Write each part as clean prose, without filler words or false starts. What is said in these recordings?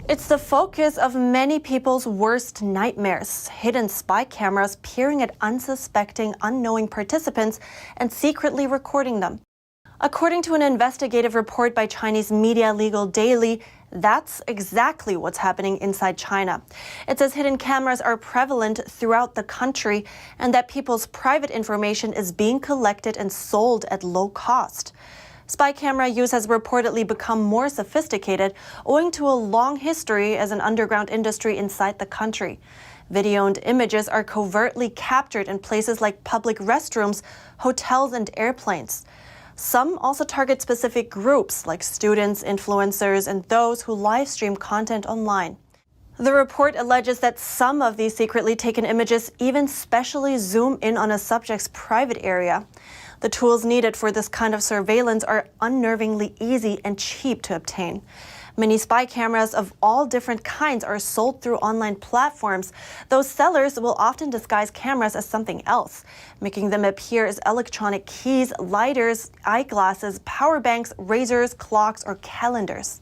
It's the focus of many people's worst nightmares, hidden spy cameras peering at unsuspecting, unknowing participants and secretly recording them. According to an investigative report by Chinese media Legal Daily, that's exactly what's happening inside China. It says hidden cameras are prevalent throughout the country and that people's private information is being collected and sold at low cost. Spy camera use has reportedly become more sophisticated owing to a long history as an underground industry inside the country. Video and images are covertly captured in places like public restrooms, hotels, and airplanes. Some also target specific groups like students, influencers, and those who live stream content online. The report alleges that some of these secretly taken images even specially zoom in on a subject's private area. The tools needed for this kind of surveillance are unnervingly easy and cheap to obtain. Many spy cameras of all different kinds are sold through online platforms. Those sellers will often disguise cameras as something else, making them appear as electronic keys, lighters, eyeglasses, power banks, razors, clocks, or calendars.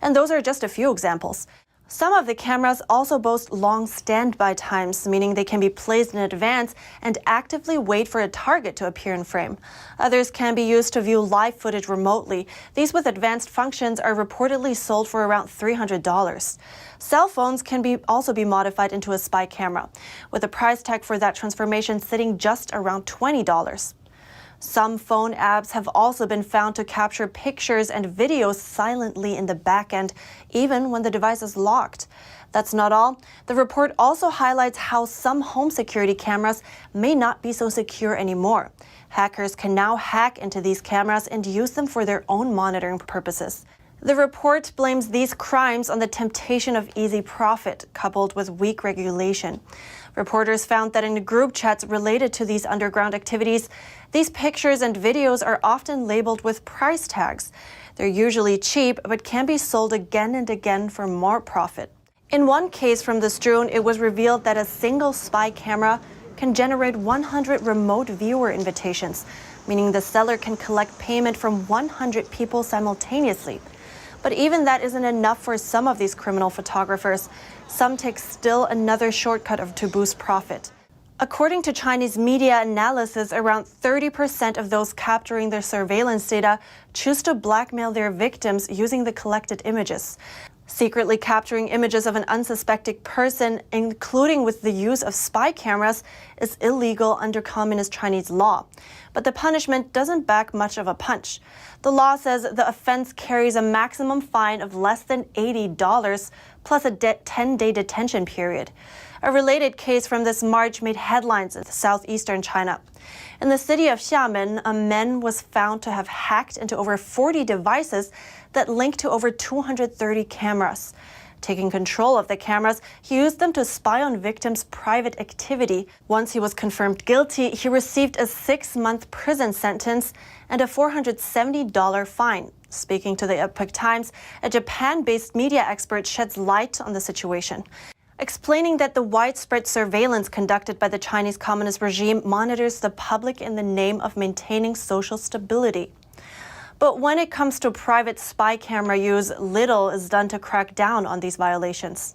And those are just a few examples. Some of the cameras also boast long standby times, meaning they can be placed in advance and actively wait for a target to appear in frame. Others can be used to view live footage remotely. These with advanced functions are reportedly sold for around $300. Cell phones can also be modified into a spy camera, with a price tag for that transformation sitting just around $20. Some phone apps have also been found to capture pictures and videos silently in the back end, even when the device is locked. That's not all. The report also highlights how some home security cameras may not be so secure anymore. Hackers can now hack into these cameras and use them for their own monitoring purposes. The report blames these crimes on the temptation of easy profit, coupled with weak regulation. Reporters found that in group chats related to these underground activities, these pictures and videos are often labeled with price tags. They're usually cheap, but can be sold again and again for more profit. In one case from the Strewn, it was revealed that a single spy camera can generate 100 remote viewer invitations, meaning the seller can collect payment from 100 people simultaneously. But even that isn't enough for some of these criminal photographers. Some take still another shortcut to boost profit. According to Chinese media analysis, around 30% of those capturing their surveillance data choose to blackmail their victims using the collected images. Secretly capturing images of an unsuspecting person, including with the use of spy cameras, is illegal under communist Chinese law. But the punishment doesn't back much of a punch. The law says the offense carries a maximum fine of less than $80 plus a 10-day detention period. A related case from this March made headlines in southeastern China. In the city of Xiamen, a man was found to have hacked into over 40 devices that link to over 230 cameras. Taking control of the cameras, he used them to spy on victims' private activity. Once he was confirmed guilty, he received a 6-month prison sentence and a $470 fine. Speaking to the Epoch Times, a Japan-based media expert sheds light on the situation, explaining that the widespread surveillance conducted by the Chinese Communist regime monitors the public in the name of maintaining social stability. But when it comes to private spy camera use, little is done to crack down on these violations.